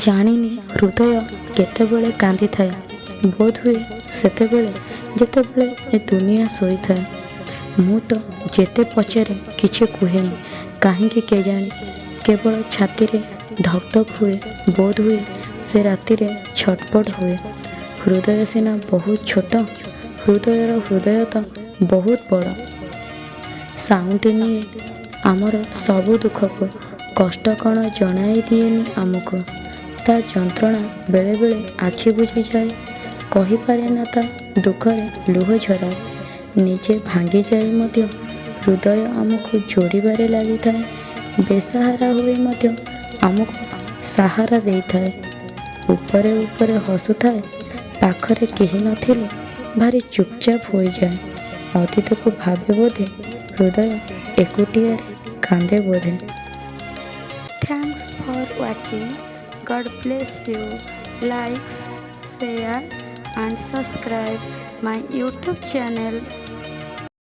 ଜାଣିନି ହୃଦୟ କେତେବେଳେ କାନ୍ଦିଥାଏ। ବୋଧହୁଏ ସେତେବେଳେ ଯେତେବେଳେ ଏ ଦୁନିଆ ଶୋଇଥାଏ। ମୁଁ ତ ଯେତେ ପଚାରେ କିଛି କୁହେନି, କାହିଁକି କେଜାଣି କେବଳ ଛାତିରେ ଧକ୍ ଧକ୍ ହୁଏ। ବୋଧହୁଏ ସେ ରାତିରେ ଛଟପଟ ହୁଏ। ହୃଦୟ ସିନା ବହୁତ ଛୋଟ, ହୃଦୟର ହୃଦୟ ତ ବହୁତ ବଡ଼। ସାଉଁଟି ନିଏ ଆମର ସବୁ ଦୁଃଖକୁ, କଷ୍ଟ କ'ଣ ଜଣାଇ ଦିଏନି ଆମକୁ। ତା ଯନ୍ତ୍ରଣା ବେଳେବେଳେ ଆଖି ବୁଜିଯାଏ, କହିପାରେ ନା ତା ଦୁଃଖରେ ଲୁହ ଝରାଏ। ନିଜେ ଭାଙ୍ଗିଯାଇ ମଧ୍ୟ ହୃଦୟ ଆମକୁ ଯୋଡ଼ିବାରେ ଲାଗିଥାଏ। ବେସାହାରା ହୋଇ ମଧ୍ୟ ଆମକୁ ସାହାରା ଦେଇଥାଏ। ଉପରେ ଉପରେ ହସୁଥାଏ, ପାଖରେ କେହି ନଥିଲେ ଭାରି ଚୁପଚାପ ହୋଇଯାଏ। ଅତୀତକୁ ଭାବେ ବୋଧେ, ହୃଦୟ ଏକୁଟିଆରେ କାନ୍ଦେ ବୋଧେ। Thanks for watching. God bless you. Likes, share and subscribe my YouTube channel.